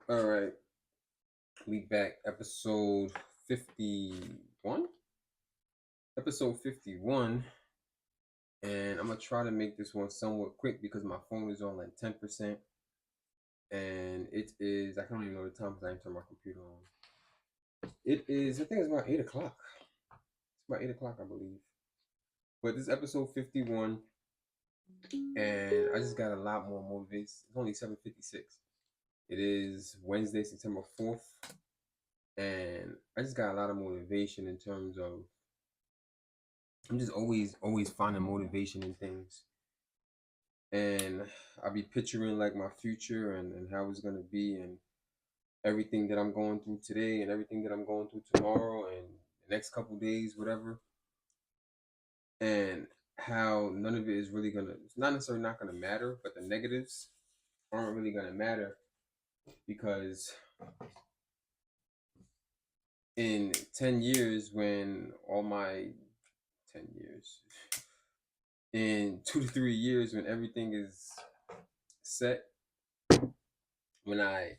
All right, we back. Episode 51. Episode 51. And I'm gonna try to make this one somewhat quick because my phone is on like 10%. And it is, I don't even know the time because I didn't turn my computer on. It is, I think it's about 8 o'clock. It's about 8 o'clock, I believe. But this is episode 51. And I just got a lot more motivation. It's only 7:56. It is Wednesday, September 4th. And I just got a lot of motivation in terms of I'm just always finding motivation in things. And I'll be picturing like my future and how it's gonna be and everything that I'm going through today and everything that I'm going through tomorrow and the next couple days, whatever. And how none of it is really gonna it's not necessarily not gonna matter, but the negatives aren't really gonna matter because in 10 years when all my 10 years in 2 to 3 years when everything is set, when I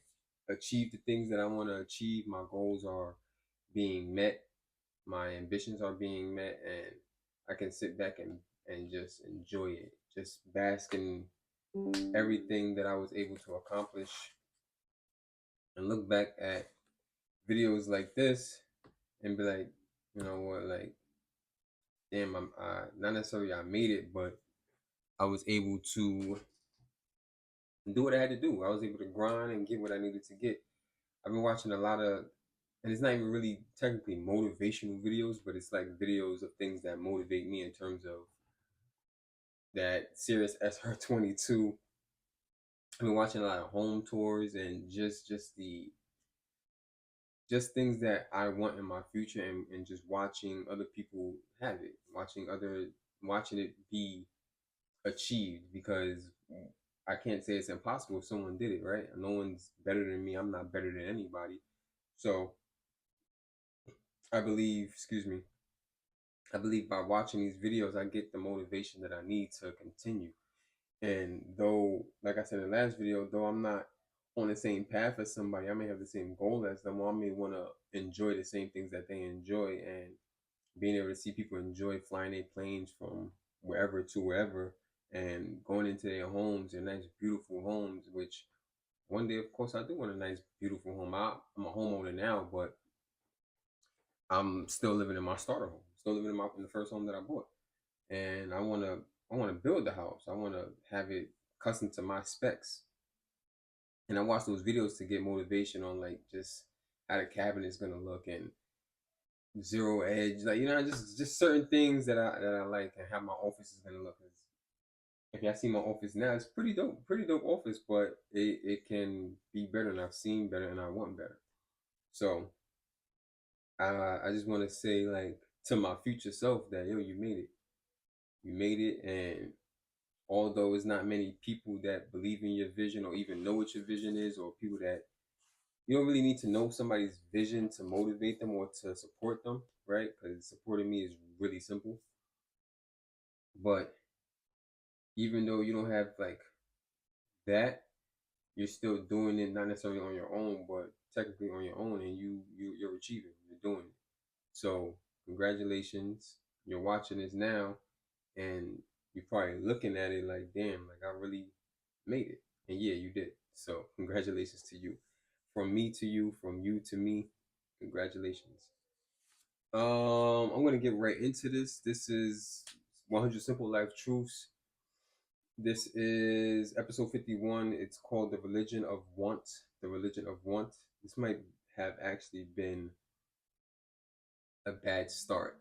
achieve the things that I want to achieve, my goals are being met, my ambitions are being met, and I can sit back and just enjoy it, just bask in everything that I was able to accomplish, and look back at videos like this and be like, you know what, like, damn, I'm not necessarily I made it, but I was able to do what I had to do. I was able to grind and get what I needed to get. I've been watching a lot of, and it's not even really technically motivational videos, but it's like videos of things that motivate me in terms of that Sirius SR22. I've been watching a lot of home tours and just things that I want in my future and just watching other people have it, watching it be achieved because I can't say it's impossible if someone did it, right? No one's better than me. I'm not better than anybody. So I believe, excuse me, I believe by watching these videos, I get the motivation that I need to continue. And though, like I said in the last video, though I'm not on the same path as somebody, I may have the same goal as them, or I may want to enjoy the same things that they enjoy. And being able to see people enjoy flying their planes from wherever to wherever and going into their homes, their nice, beautiful homes, which one day, of course, I do want a nice, beautiful home. I'm a homeowner now, but I'm still living in my starter home, still living in the first home that I bought, and I want to build the house. I want to have it custom to my specs. And I watch those videos to get motivation on like just how the cabinet is gonna look and zero edge, like just certain things that I like and how my office is gonna look. If y'all see my office now, it's pretty dope office, but it can be better, and I've seen better, and I want better. So I just want to say like to my future self that yo, you made it, and although it's not many people that believe in your vision or even know what your vision is, or people that you don't really need to know somebody's vision to motivate them or to support them, right? Because supporting me is really simple. But even though you don't have like that, you're still doing it not necessarily on your own, but technically on your own, and you're achieving, you're doing it. So congratulations, you're watching this now, and you're probably looking at it like, damn, like I really made it, and yeah, you did. So congratulations to you, from me to you, from you to me. Congratulations. I'm gonna get right into this. This is 100 Simple Life Truths. This is episode 51. It's called The Religion of Want. The Religion of Want. This might have actually been a bad start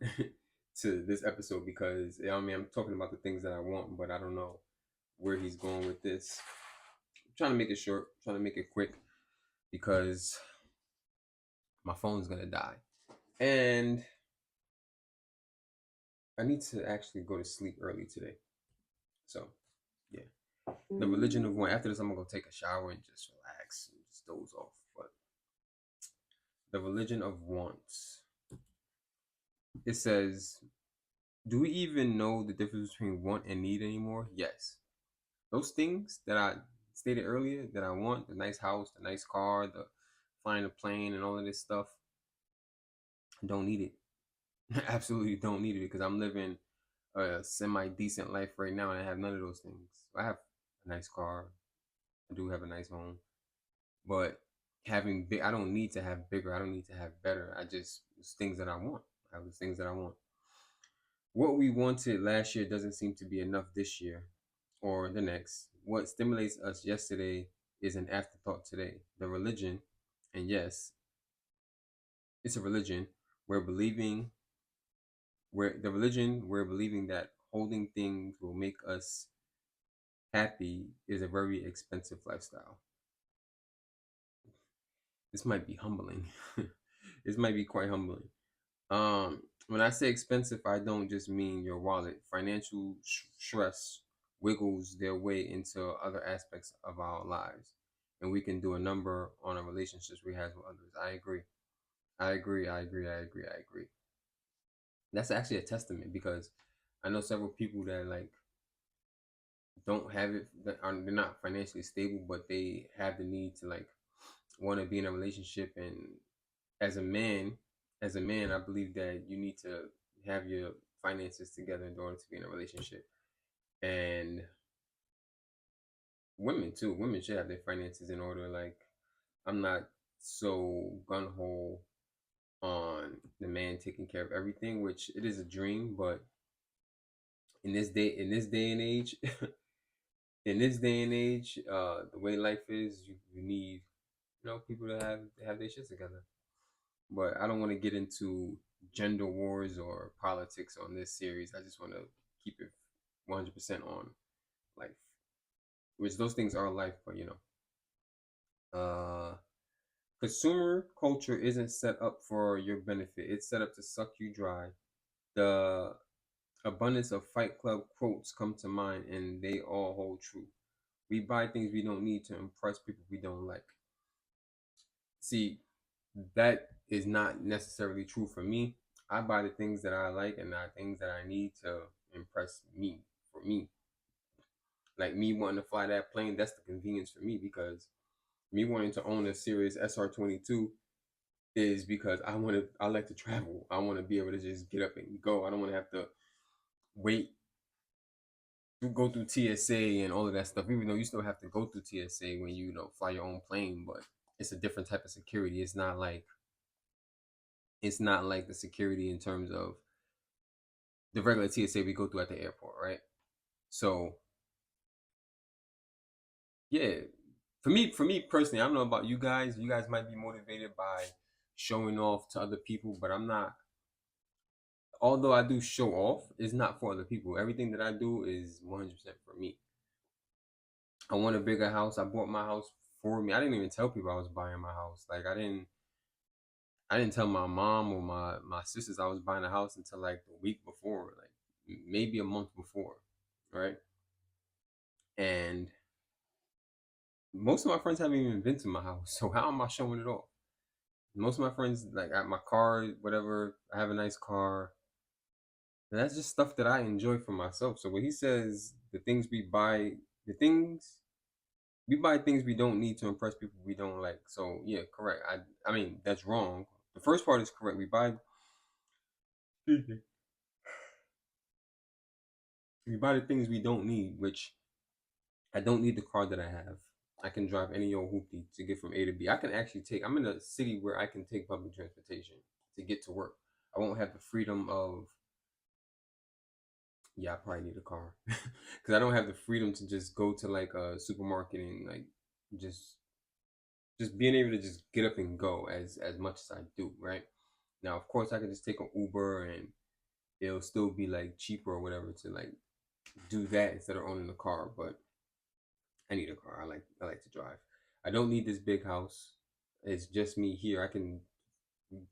to this episode because I mean I'm talking about the things that I want, but I don't know where he's going with this. I'm trying to make it short, I'm trying to make it quick because my phone's gonna die. And I need to actually go to sleep early today. So yeah. The Religion of Want. After this I'm gonna go take a shower and just relax and just doze off. But The Religion of Want. It says, do we even know the difference between want and need anymore? Yes. Those things that I stated earlier that I want, the nice house, the nice car, the flying a plane, and all of this stuff, I don't need it. Absolutely don't need it because I'm living a semi decent life right now, and I have none of those things. I have a nice car. I do have a nice home, but having big, I don't need to have bigger. I don't need to have better. I just it's things that I want. I have the things that I want. What we wanted last year doesn't seem to be enough this year or the next. What stimulates us yesterday is an afterthought today. The religion, and yes, it's a religion. We're believing we're believing that holding things will make us happy is a very expensive lifestyle. This might be humbling. This might be quite humbling. When I say expensive, I don't just mean your wallet. Financial stress wiggles their way into other aspects of our lives, and we can do a number on our relationships we have with others. I agree. I agree. I agree. I agree. I agree. That's actually a testament because I know several people that like don't have it that are they're not financially stable, but they have the need to like want to be in a relationship. And as a man, I believe that you need to have your finances together in order to be in a relationship. And women too, women should have their finances in order. Like I'm not so gun ho on the man taking care of everything, which it is a dream, but in this day and age, the way life is, you need people to have their shit together. But I don't want to get into gender wars or politics on this series. I just want to keep it 100% on life, which those things are life, but consumer culture isn't set up for your benefit. It's set up to suck you dry. The abundance of Fight Club quotes come to mind, and they all hold true. We buy things we don't need to impress people we don't like. See, that is not necessarily true for me. I buy the things that I like and not things that I need to impress me. For me, like me wanting to fly that plane, that's the convenience for me because me wanting to own a Sirius SR-22 is because I like to travel. I want to be able to just get up and go. I don't want to have to wait to go through TSA and all of that stuff. Even though you still have to go through TSA when fly your own plane, but it's a different type of security. It's not like the security in terms of the regular TSA we go through at the airport, right? So yeah, for me personally, I don't know about you guys. You guys might be motivated by showing off to other people, but I'm not. Although I do show off, it's not for other people. Everything that I do is 100% for me. I want a bigger house. I bought my house for me. I didn't even tell people I was buying my house. Like I didn't tell my mom or my sisters I was buying a house until like the week before, like maybe a month before, right? And most of my friends haven't even been to my house, so how am I showing it off? Most of my friends like at my car, whatever. I have a nice car. And that's just stuff that I enjoy for myself. So when he says the things we buy things we don't need to impress people we don't like. So yeah, correct. I mean that's wrong. The first part is correct. We buy the things we don't need, which I don't need the car that I have. I can drive any old hoopty to get from A to B. I can actually I'm in a city where I can take public transportation to get to work. I won't have the freedom of, yeah, I probably need a car because I don't have the freedom to just go to like a supermarket and like just just being able to just get up and go as much as I do, right? Now, of course, I could just take an Uber and it'll still be like cheaper or whatever to like do that instead of owning a car, but I need a car. I like to drive. I don't need this big house. It's just me here. I can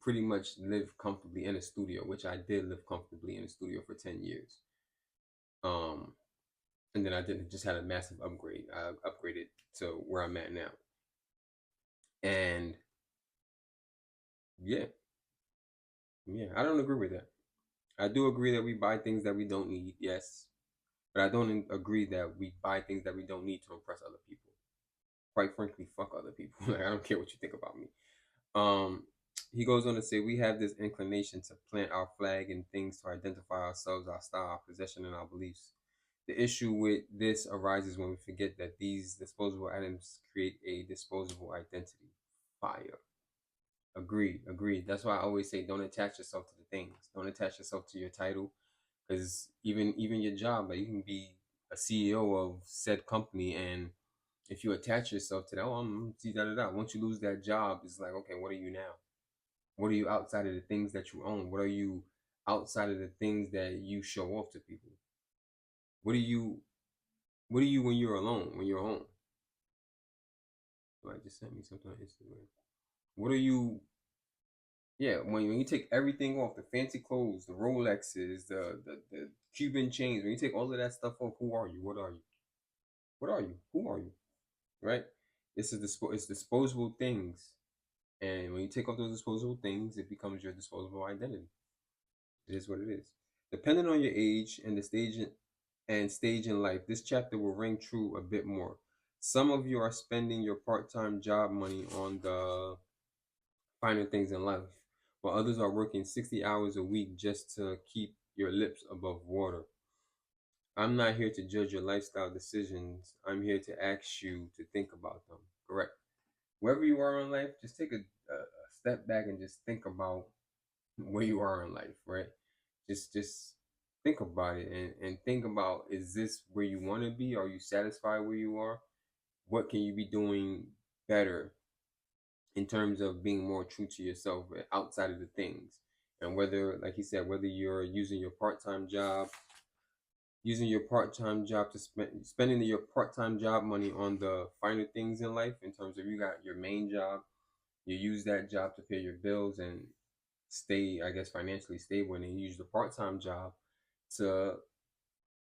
pretty much live comfortably in a studio, which I did live comfortably in a studio for 10 years. Um, and then I did just had a massive upgrade. I upgraded to where I'm at now. And yeah, yeah, I don't agree with that. I do agree that we buy things that we don't need, yes, but I don't agree that we buy things that we don't need to impress other people. quite frankly, fuck other people. Like, I don't care what you think about me. Um, he goes on to say, we have this inclination to plant our flag in things to identify ourselves, our style, our possession, and our beliefs. The issue with this arises when we forget that these disposable items create a disposable identity. Fire. Agreed, agreed. That's why I always say don't attach yourself to the things. Don't attach yourself to your title. Because even your job, like you can be a CEO of said company, and if you attach yourself to that, oh, I'm see da da da. Once you lose that job, it's like, okay, what are you now? What are you outside of the things that you own? What are you outside of the things that you show off to people? What are you? What are you when you're alone? When you're home? Somebody just sent me something on Instagram. What are you? Yeah, when you take everything off, the fancy clothes, the Rolexes, the Cuban chains, when you take all of that stuff off, who are you? What are you? What are you? Who are you? Right? It's disposable things, and when you take off those disposable things, it becomes your disposable identity. It is what it is. Depending on your age and the stage in life, this chapter will ring true a bit more. Some of you are spending your part-time job money on the finer things in life, while others are working 60 hours a week just to keep your lips above water. I'm not here to judge your lifestyle decisions. I'm here to ask you to think about them. Correct. Wherever you are in life, just take a step back and just think about where you are in life, right? Just think about it, and think about, is this where you want to be? Are you satisfied where you are? What can you be doing better in terms of being more true to yourself outside of the things? And whether, like he said, whether you're using your part-time job to spending your part-time job money on the finer things in life, in terms of you got your main job, you use that job to pay your bills and stay, I guess, financially stable, and then you use the part-time job to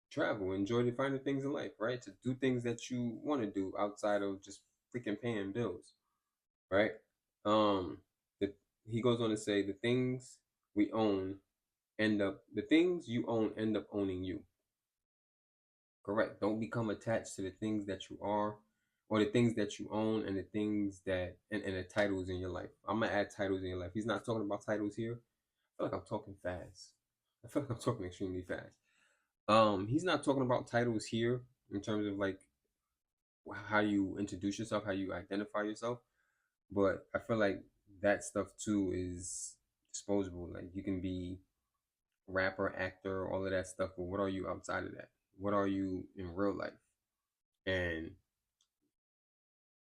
travel, enjoy the finer things in life, right? To do things that you want to do outside of just freaking paying bills, right? Um, the, he goes on to say, the things you own end up owning you. Correct. Don't become attached to the things that you are, or the things that you own, and the things that and the titles in your life. I'm gonna add titles in your life. He's not talking about titles here. I feel like I'm talking fast. I feel like I'm talking extremely fast. He's not talking about titles here in terms of like how you introduce yourself, how you identify yourself. But I feel like that stuff too is disposable. Like you can be rapper, actor, all of that stuff, but what are you outside of that? What are you in real life? And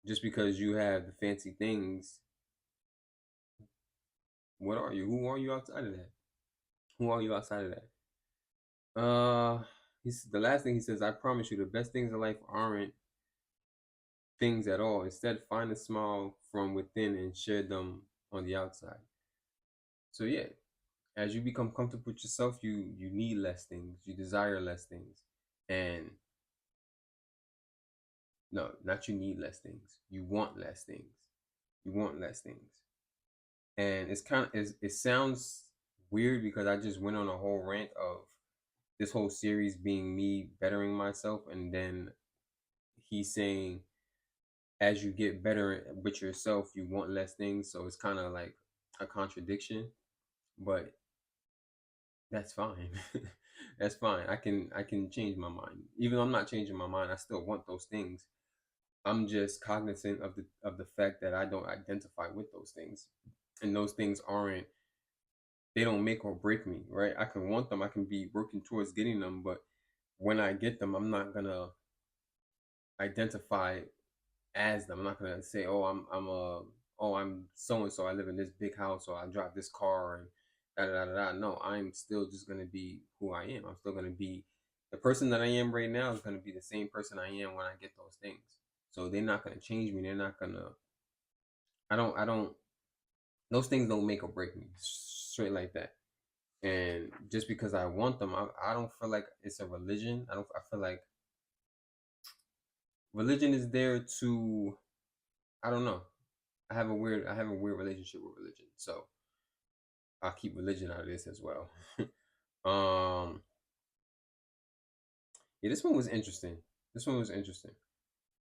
just because you have the fancy things, what are you? Who are you outside of that? Who are you outside of that? He's the last thing he says. I promise you, the best things in life aren't things at all. Instead, find a smile from within and share them on the outside. So yeah, as you become comfortable with yourself, you need less things. You desire less things, and no, not you need less things. You want less things. You want less things. And it sounds weird because I just went on a whole rant of this whole series being me bettering myself, and then he's saying as you get better with yourself, you want less things. So it's kind of like a contradiction, but that's fine. That's fine. I can change my mind. Even though I'm not changing my mind, I still want those things. I'm just cognizant of the fact that I don't identify with those things, and those things aren't, they don't make or break me, right? I can want them, I can be working towards getting them, but when I get them, I'm not gonna identify as them. I'm not gonna say, oh, I'm so and so. I live in this big house, or I drive this car, and da da da da. No, I'm still just gonna be who I am. I'm still gonna be the person that I am right now. Is gonna be the same person I am when I get those things. So they're not gonna change me. They're not gonna. I don't. Those things don't make or break me. Straight like that. And just because I want them, I don't feel like it's a religion. I feel like religion is there to, I don't know. I have a weird relationship with religion. So I'll keep religion out of this as well. um yeah, this one was interesting. This one was interesting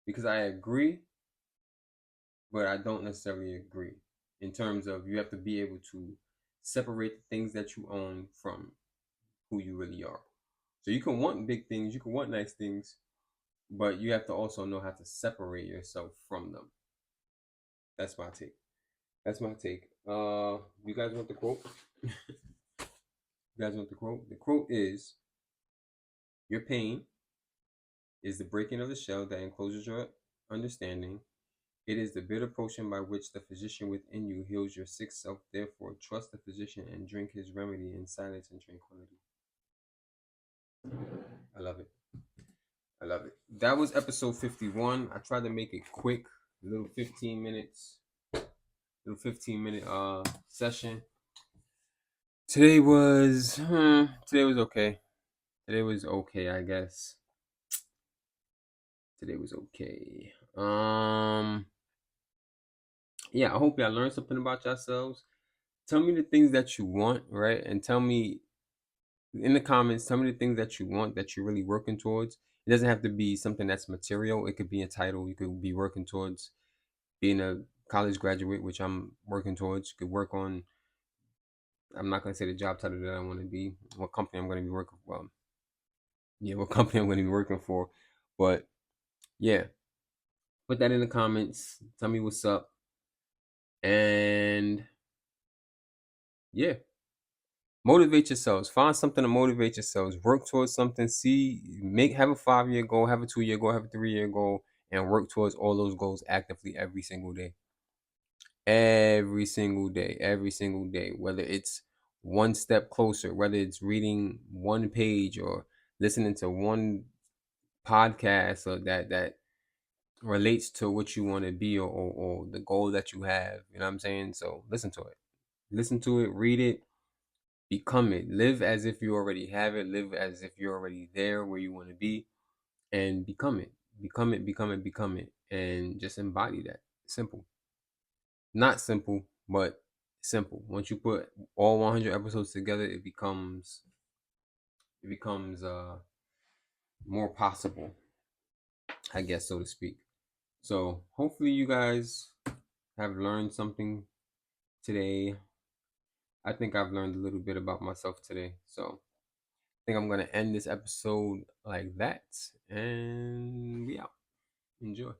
because I agree, but I don't necessarily agree in terms of you have to be able to separate the things that you own from who you really are. So you can want big things, you can want nice things, but you have to also know how to separate yourself from them. That's my take. That's my take. You guys want the quote? You guys want the quote? The quote is, "Your pain is the breaking of the shell that encloses your understanding. It is the bitter potion by which the physician within you heals your sick self. Therefore, trust the physician and drink his remedy in silence and tranquility." I love it. I love it. That was episode 51. I tried to make it quick, little 15 minutes, little 15-minute session. Today was okay. Today was okay, I guess. Today was okay. Yeah, I hope y'all learned something about yourselves. Tell me the things that you want, right? And tell me in the comments, tell me the things that you want that you're really working towards. It doesn't have to be something that's material. It could be a title. You could be working towards being a college graduate, which I'm working towards. You could work on, I'm not gonna say the job title that I want to be, what company I'm gonna be working for. Well, yeah, what company I'm gonna be working for. But yeah, put that in the comments. Tell me what's up. And yeah, motivate yourselves. Find something to motivate yourselves. Work towards something. Have a 5-year goal, have a 2-year goal, have a 3-year goal, and work towards all those goals actively every single day. Every single day, every single day. Whether it's one step closer, whether it's reading one page or listening to one podcast or that relates to what you want to be, or the goal that you have. You know what I'm saying? So listen to it. Listen to it, read it, become it. Live as if you already have it. Live as if you're already there where you want to be, and become it. Become it, become it, become it. And just embody that. Simple. Not simple, but simple. Once you put all 100 episodes together, it becomes more possible, I guess, so to speak. So hopefully you guys have learned something today. I think I've learned a little bit about myself today. So I think I'm gonna end this episode like that, and we out. Enjoy.